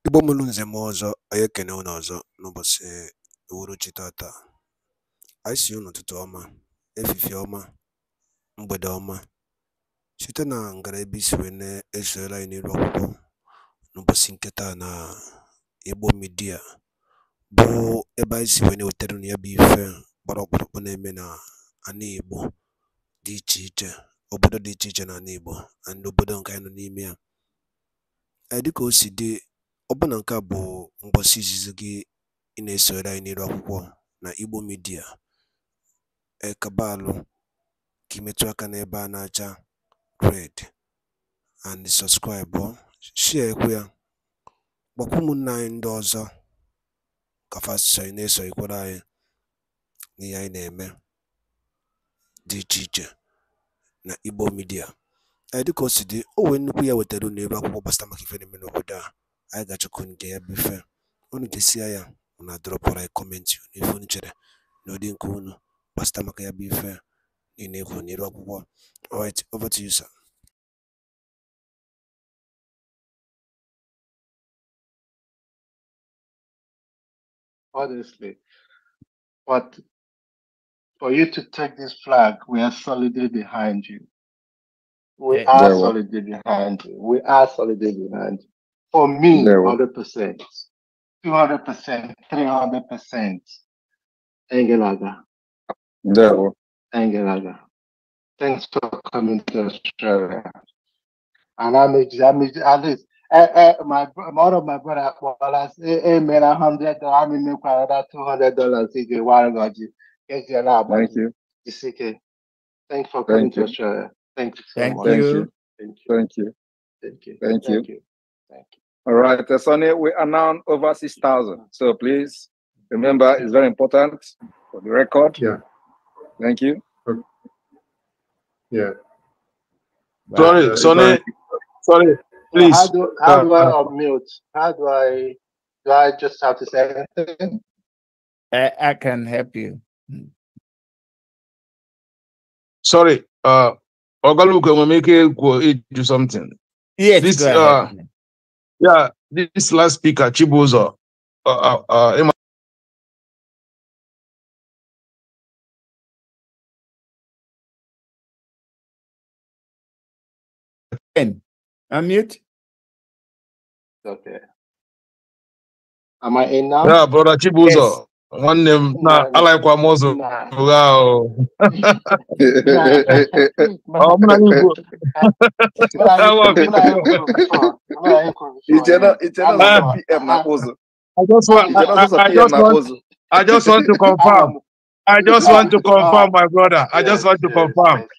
Igbo mụrụ nze m ọzọ, anyị ekene unu ọzọ n'ụbọchị uhuruchi tata. Anyị si unu ụtụtụ ọma, efifie ọma, mgbede ọma, site na ngara ebe isi wee na-esoyere anyị n'iru akwụkwọ n'ụbọchị nke taa na Igbo midia, bụ ebe anyị si wee na-ewetara unu ya bụ ife gbara ọkpụrụkpụ na-eme na ana Igbo dị iche iche, obodo dị iche iche na ana Igbo na ndị obodo nke anyị nọ n'ime ya. Dịka o si dị, ọbụna nke a bụ mbọsị izizi gị ị na-esonyere anyị n'iru akwụkwọ na Igbo midia, ekabalụ ka imetụ aka n'ebe a na-acha red and subscribe, share ekwe ya, gbakwa ụmụnne anyị ndị ọzọ ka fasịsọ anyị na-esonyekwara anyị n'ihe anyị na-eme dị iche iche na Igbo midia. Dịka o si dị, o wee nnukwu ya wetara unu ebe akwụkwọ gbasara maka ife na-eme n'obodo a. Anyị ga-achọkwu nke ya bụ ife unu ga-esia ya, unu adọrọpụrụ anyị kọmentị n'ife unu chere na ụdị nke unu gbasara maka ya bụ ife ị na-ekwu n'iru akwụkwọ. Alright, over to you, sir. Honestly, but for you to take this flag, we are solidly behind you. We are solidly behind you. We are solidly behind you. For me, 100%, 200%, 300%. Engelaga. Engelaga. Thanks for coming to Australia. And at least one of my brother, well, I say, made $100. I mean, make another $200. Thank you. Thanks for coming to Australia. Thank you so much. Thank you. Thank you. Thank you. All right, Sonny, we are now over 6,000. So please remember, it's very important for the record. Yeah. Thank you. Yeah. Sonny, please. How do I unmute? How do I just have to say anything? I can help you. Sorry, Ogaluka will make it do something. Yes, this go ahead. Yeah, this last speaker, Chibuzo, Unmute. Okay. Am I in now? Yeah, brother Chibuzo. Yes. One name, I like what Mozo. Wow. I just want to confirm. I just want to confirm, my brother. I just want to confirm.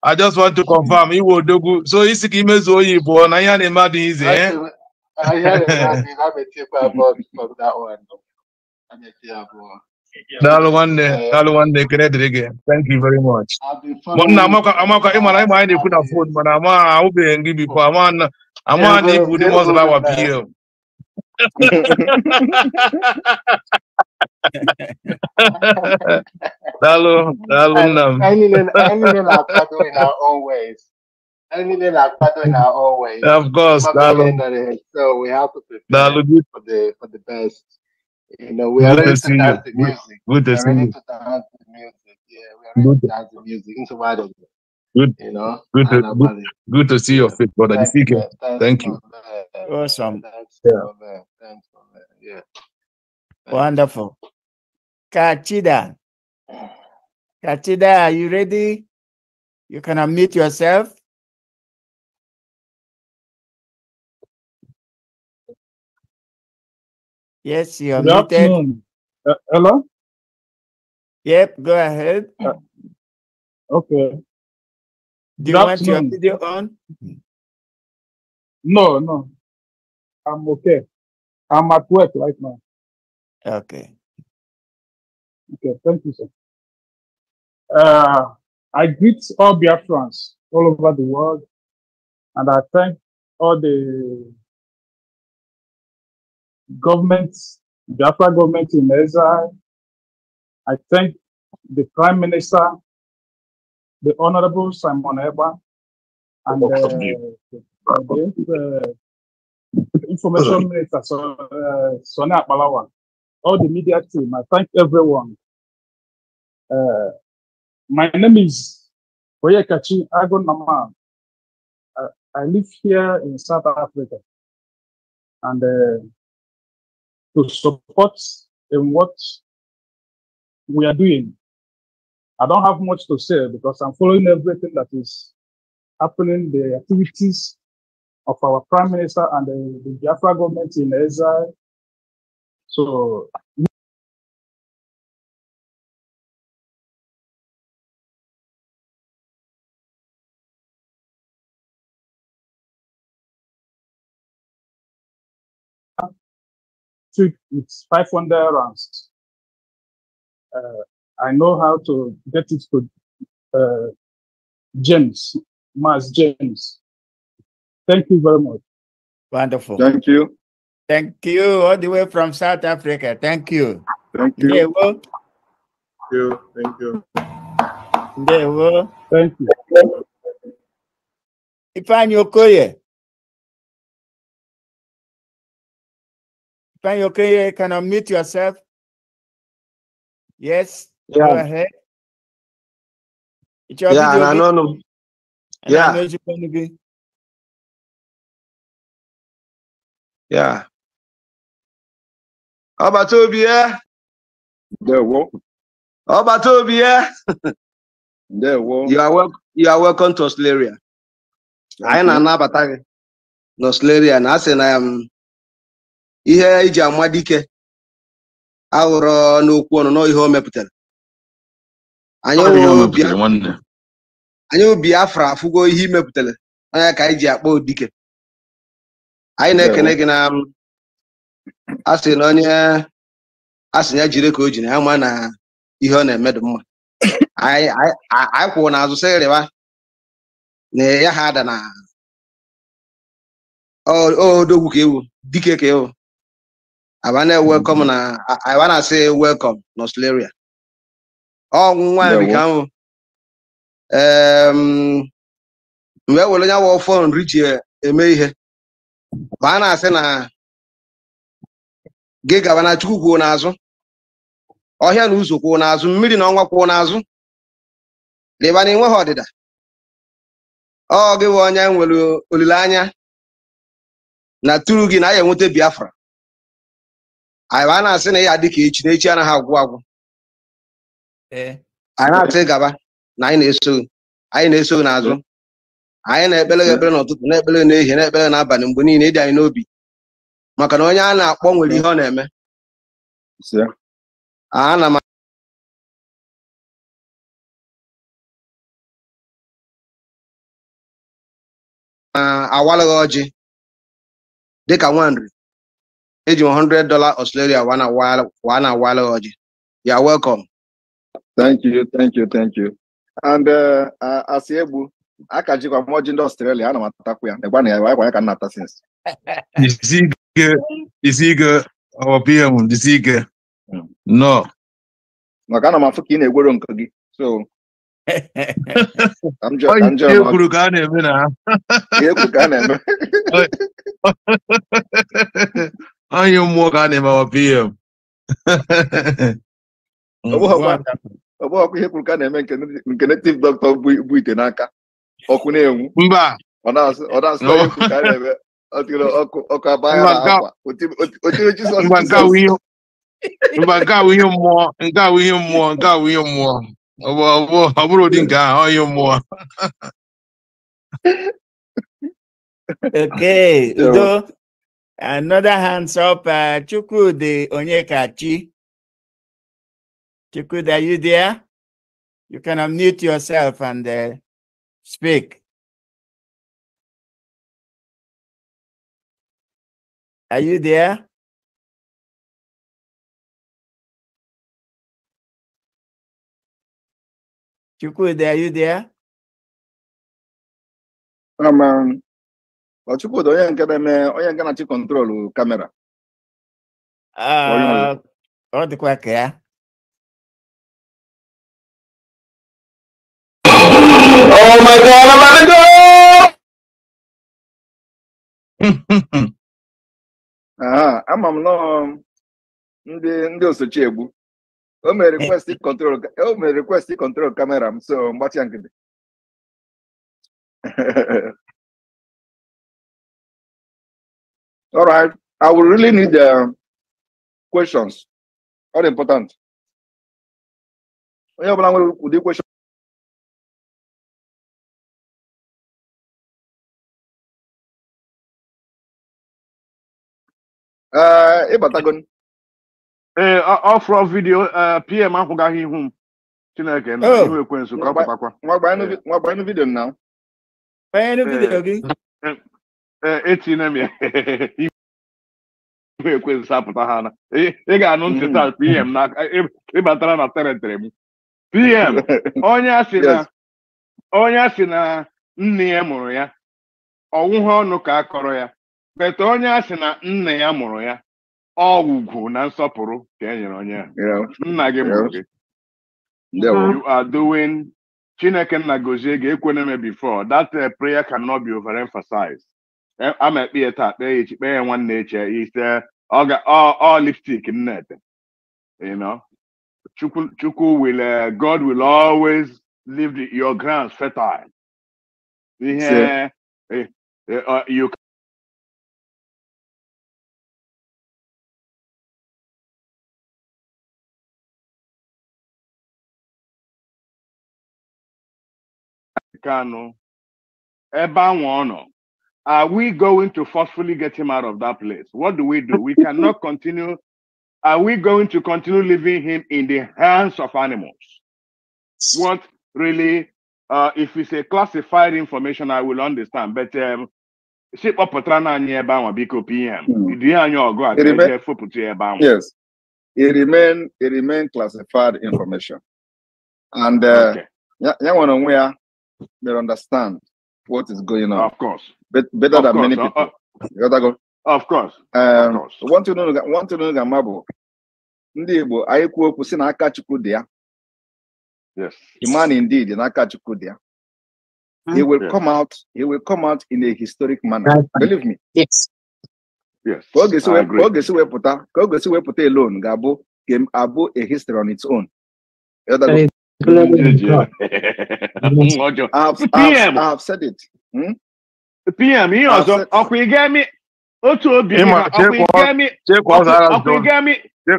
I just want to confirm. He will do so. He's a Kimezo Yibo. I am a mad easy. I am a tip about that one. That one day, again. Thank you very much. I'm phone, but I'll be angry before I'm on the most of our PO. In our own ways. In our own ways. Of course, so we have to prepare for the best. You know, we are ready to dance the music. Good to see you. Yeah, we are ready to dance the music. Good. You know, good to see your face, brother. Thank you. Awesome. Thanks, yeah. Wonderful. Kachida, are you ready? You can unmute yourself. Yes, you're muted. Hello? Yep, go ahead. Okay. Do you want your video on? No. I'm okay. I'm at work right now. Okay. Okay, thank you, sir. I greet all Biafrans all over the world, and I thank all the governments, Biafra government in exile. I thank the Prime Minister, the Honorable Simon Eba, and Information Minister, Sonia Palawan, all the media team. I thank everyone. My name is Oyekachi Agon Nama. I live here in South Africa, and to support in what we are doing. I don't have much to say because I'm following everything that is happening, the activities of our Prime Minister and the BIAFRA government in exile. So it's 500 rounds. I know how to get it to James, Mas James. Thank you very much. Wonderful. Thank you. Thank you all the way from South Africa. Thank you. Thank you. Ndewo. Thank you. Ndewo. Thank you. Ifeanyi Okoye. Ifeanyi Okoye, can you unmute yourself? Yes. Yeah. Go ahead. It's your Yeah, video. and I know. And Yeah. I know you're going to be. Yeah. How about Obia? There, what? How about Obia? There, what? You are welcome to Australia. I am Nabatag. Australia, and I say I am here. Ijamadike. Our no one no home epitel. I know Biafra fugo him epitel. I kaiji abo dike. I nekenegina. I say no nya. Asịnya jiri ka o ji na ya ma na ihe ọ na-eme dị mma anyị kwụ n'azụ sị rịwa na ya ha ada na odogwu ka ewu dike ka ewu aba na-welcome na aba na-asị welcome na Australia ọ nwa bi ka ahụ mgbe were onye wụ fon nri ji eme ihe ba a na-asị na gị gaba na Chukwu kwuo n'azụ ọhịa na ụzọ kwuo n'azụ mmiri na ọnwa kwuo n'azụ leba na enweghị ọdịda ọ gị bụ onye nwere olileanya na turu gị na ya enweta Biafra anyị a na-asị na ya dị ka echi na echi anaghị agwụ agwụ anyị na-asị gaba na anyị na-eso n'azụ anyị na-ekpere ekpere n'ụtụtụ na-ekpere n'ehihie na-ekpere n'abalị mgbe niile ịdị anyị n'obi maka na onye a na-akpọ nwere ihe ọ na-eme ana m awalụghị ọjị dịka nwanri eji $100 Australia wa na awalụghị ọjị. You are welcome. Thank you. And Asiegbu, akajikwa moji ndị Australia ana matakwu ya egba na ya ka nnata since. Disige our PM disige. No. Maka na mafu ka ị na-egwero nke gị. So I'm just kwuru ka a na-eme na. Anyị mmụọ ka a na-eme our PM. Ọ bụ ọkụ ihe kwuru ka a na-eme nke native doctor bụ ite n'aka ọkụ na-enwu Mba ọ na-asụ ihe kwuru ka a na-eme ọkụ abaya na akwa otire Jizọs mba nke ahụ ihe mmụọ ọ bụrụ ụdị nke ahụ ihe mmụọ. Okay, Udo, another hands up. Chukwudi Onyekachi. Chukwudi, are you there? You can unmute yourself and speak. Are you there? Chukwudi, are you there? Chukwudi onye nke na-achị kọntrolu kamera. Ọ dịkwa ka ya. Oh my God, I'm about to go! ama m nọ ndị osochi egbu. O may request control camera m, so mgbatị nkịtị. All right, I will really need the questions. All important. Onye ọbụla nwere ụdị question. Ịbatagon. Off-road video, PM akwụgaghị ihu m. Chineke na ihu ekwensu ka ọ pụtakwa. Nwa gbanyụ video now. Gbanyụ video gị. Etinye m ya. Ihu ekwensu apụta ha na. Ị ga-anụ ntị taa PM na ịbatara na teritori m. PM onye asị na nne ya mụrụ ya. Ọwụghị ọnụ ka akọrọ ya. Bete onye asị na nne ya mụrụ ya. Ọ ugwu na nsọpụrụ ka e nyere onye a. Nna gị mụrụ gị. You are doing Chineke nna gozie gị ekwene me before. That prayer cannot be overemphasized. I'm a kpee taa kpee echi kpee nwanne echi ise all lipstick nnete. You know, Chukwu will God will always leave your grounds fertile. You Kanu, are we going to forcefully get him out of that place? What do? We cannot continue. Are we going to continue leaving him in the hands of animals? What really, if it's a classified information, I will understand. But PM, yes, it remain classified information. And okay. They understand what is going on. Of course. Better than many people. Of course. Want to know Gamabo. Ndi Igbo ayekwu okwu si na aka Chukwu dị ya. Yes. The man indeed in aka Chukwu dị ya. He will come out in a historic manner. Believe me. Yes. Ka ọ ga-esi wepụta alone ga-abụ a history on its own. I've said it. PM, you also Okwigami otu obi Okwigami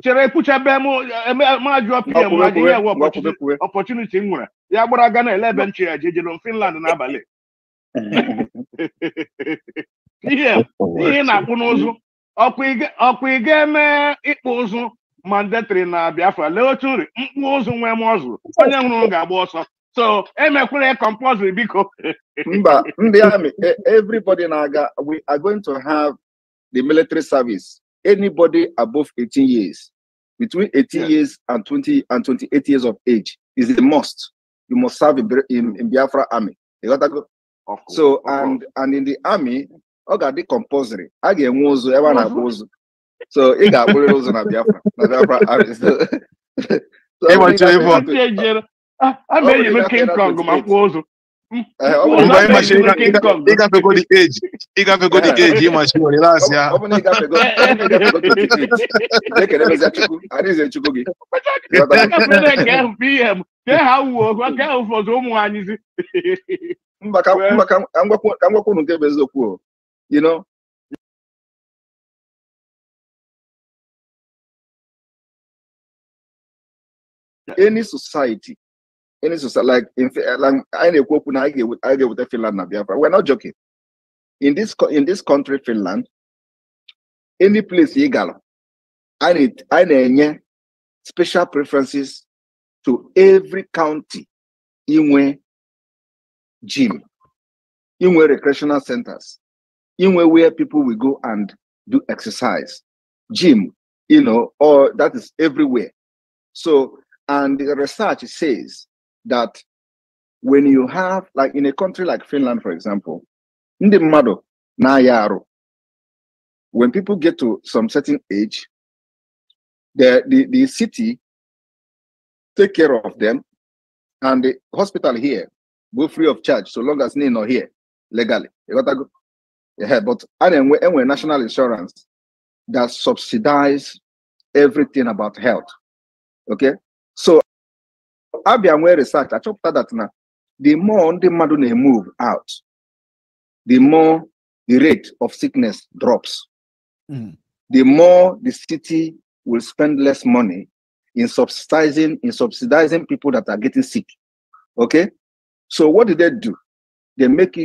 chere pucha bemo ma jụọ PM opportunity nwere ya gbara ga na 11 chi ejejelo Finland n'abalị. PM ihe na-akpụ n'ụzụ Okwigame ịkpụ ụzụ mandatory na Biafra lee otu nri mkpụ ụzụ nwe m ọzụ onye nwụrụ ga-agba ọsọ. So emekwere compulsory biko. Mba, ndị army, everybody naga, we are going to have the military service. Anybody above 18 years, between 18 years and 28 years of age is the must. You must serve in Biafra army. You got to go. So and in the army, I got the compulsory. I get mozo, everyone goes. So I got mozo na Biafra army. I made you King Kong, my clothes. Ị gafego the age. You must go last year. You know, any society, like I get with the Finland and Biafra. We're not joking. In this country, Finland, any place you go, I need special preferences to every county. In gym, in recreational centers, in where people will go and do exercise, gym, you know, or that is everywhere. So, and the research says that when you have, like in a country like Finland, for example, when people get to some certain age, the city take care of them, and the hospital here go free of charge so long as they not here legally. You gotta go. Yeah, but anyway, national insurance, that subsidize everything about health. Okay, so Abia research, I talked that now. The more the madune move out, the more the rate of sickness drops. The more the city will spend less money in subsidizing people that are getting sick. Okay, so what did they do? They make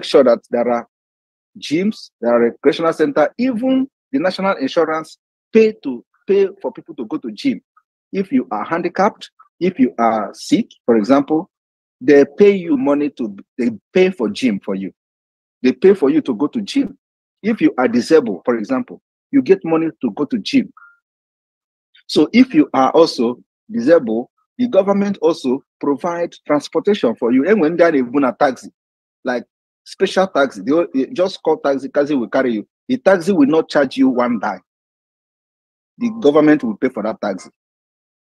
sure that there are gyms, there are recreational center, even the national insurance pay for people to go to gym. If you are handicapped, if you are sick, for example, they pay you money they pay for gym for you. They pay for you to go to gym. If you are disabled, for example, you get money to go to gym. So if you are also disabled, the government also provide transportation for you. And when they're even a taxi, like special taxi, they just call taxi will carry you. The taxi will not charge you one dime. The government will pay for that taxi.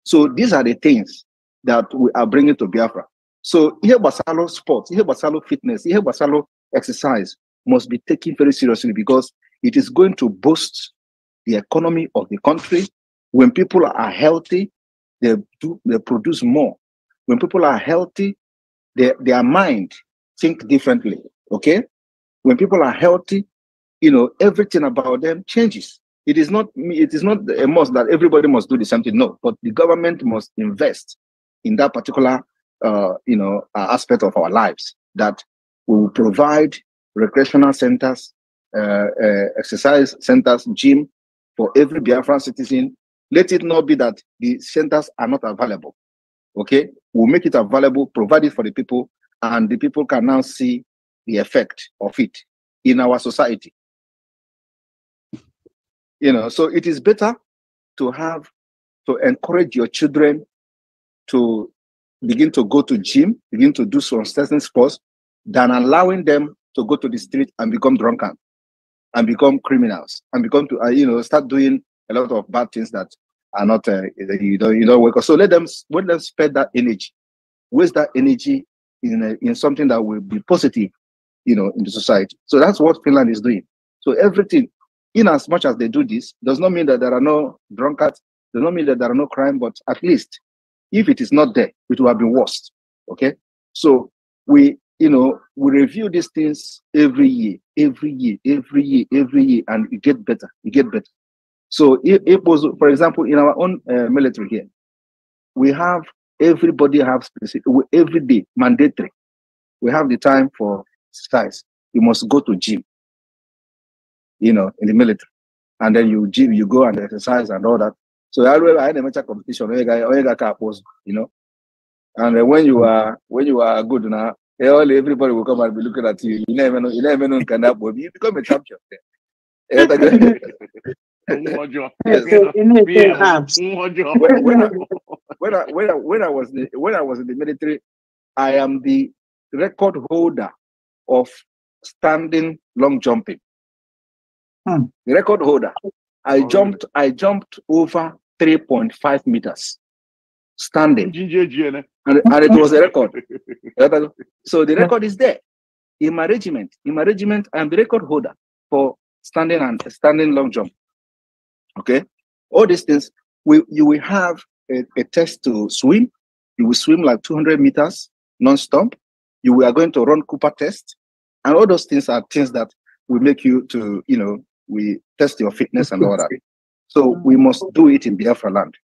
So these are the things that we are bringing to Biafra. So here basalo sports, here basalo fitness, here basalo exercise must be taken very seriously, because it is going to boost the economy of the country. When people are healthy, they produce more. When people are healthy, their mind think differently. Okay, when people are healthy, everything about them changes. It is not a must that everybody must do the same thing. No, but the government must invest in that particular aspect of our lives, that we will provide recreational centers, exercise centers, gym for every Biafran citizen. Let it not be that the centers are not available. Okay, we'll make it available, provide it for the people, and the people can now see the effect of it in our society. So it is better to encourage your children to begin to go to gym, begin to do some certain sports, than allowing them to go to the street and become drunken and become criminals and start doing a lot of bad things that are not you don't work. So let them spend that energy, waste that energy in something that will be positive, in the society. So that's what Finland is doing. So everything, in as much as they do this, does not mean that there are no drunkards, does not mean that there are no crime, but at least if it is not there, it will have been worse. Okay, so we review these things every year, and it get better. So it was, for example, in our own military here, we have everybody have specific every day mandatory. We have the time for exercise. You must go to gym, in the military, and then you go and exercise and all that. So I had a major competition. And when you are good now, everybody will come and be looking at you. You never know can that boy. You become a champion. When I was in the military, I am the record holder of standing long jumping. The record holder. I jumped over 3.5 meters standing, and it was a record. So the record is there in my regiment. I am the record holder for standing long jump. Okay, all these things. You will have a test to swim. You will swim like 200 meters non-stop. You are going to run Cooper test, and all those things are things that will make you to we test your fitness and all that. So we must do it in Biafra land.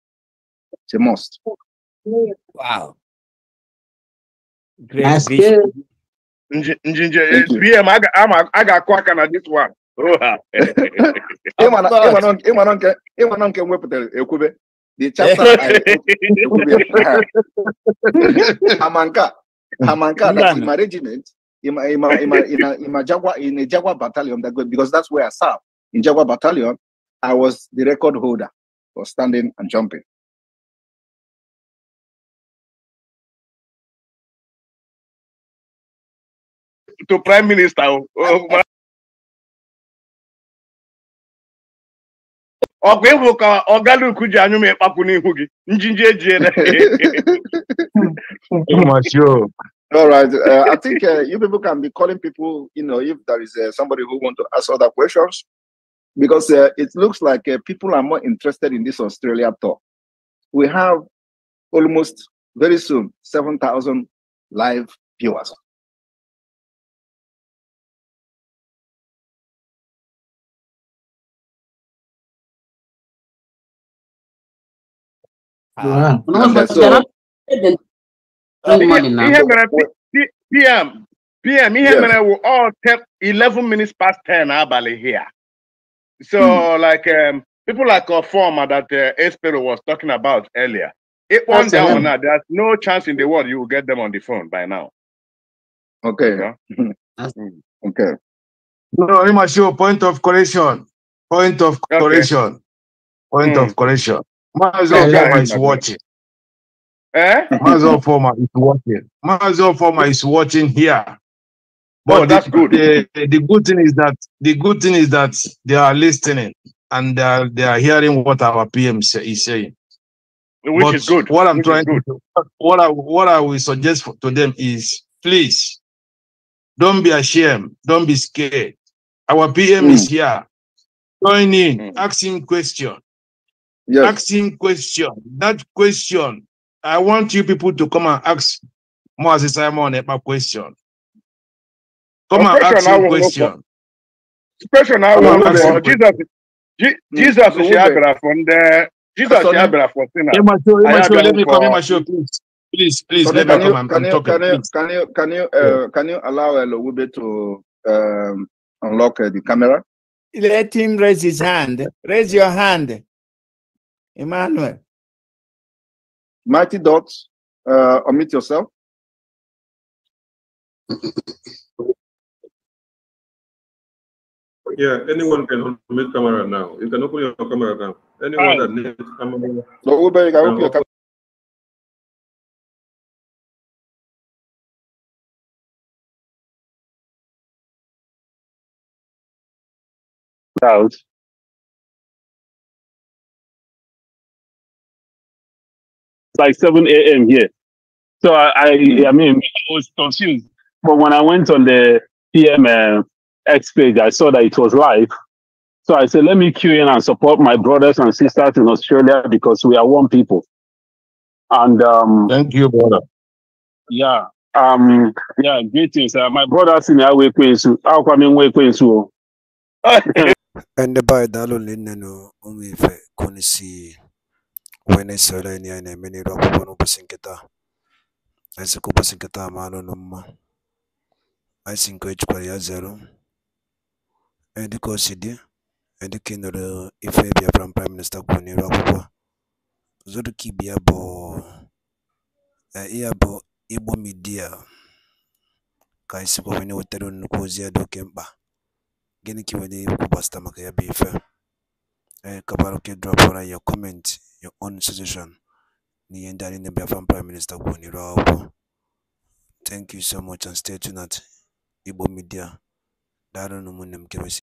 It's a must. Wow. Great vision. PM, I got quacking on this one. The chapter Hamanka, that's in my regiment, in a Jaguar battalion, because that's where I served. In Jaguar battalion, I was the record holder for standing and jumping. To Prime Minister, All right, I think you people can be calling people, if there is somebody who want to ask other questions. because it looks like people are more interested in this Australia tour. We have almost very soon 7,000 live viewers. PM, will all 11 minutes past 10 abali here. So like people like our former that Espero was talking about earlier. It won that one now. There's no chance in the world you will get them on the phone by now. Okay. Okay. No, you must show point of correction. Point of correction. Point of correction. Mazo Former is watching. Mazo Former is watching. Mazo Former is watching here. But that's good. The good thing is that they are listening and they are hearing what our PM is saying. Which is good. What I'm trying to do, what I will suggest to them is, please, don't be ashamed, don't be scared. Our PM is here. Join in, ask him question. Yes. Ask him question. That question, I want you people to come and ask Moses Simon a question. Come and ask him question. Question I want for Jesus is Yabra from the Jesus Yabra for sinner. Let me come in, show, please. Let me come. I'm talking. Can you allow Elowube to unlock the camera? Let him raise his hand. Raise your hand, Emmanuel. Mighty Dots, unmute yourself. Yeah, anyone can unmute camera now. You can open your camera now. Anyone that needs camera. So Ube, you can open your camera. Out. It's like 7 a.m. here. So I mean, I was confused. But when I went on the PM X page, I saw that it was live. So I said, let me queue in and support my brothers and sisters in Australia because we are one people. And thank you, brother. Yeah. Greetings. My brothers in our way, how come in way, and the by Dalon no only Konisi when I saw any many rock on Basinketa. I said Basinketa Mano no. I think which Korea 0 and the Cosidi and the Kindle if I be from Prime Minister Kuni Rock Zoduki Biabo Iabo Ibo Media Kaisiko when you tell Nukozia do Kemba Gini Kiwani Kubasta Makaya Bifa. Kabaroke drop on your comment, your own suggestion. Ni endani ne BIAFRA Prime Minister Kuniro. Thank you so much and stay tuned at Igbo Media. Daro no munem kebesi.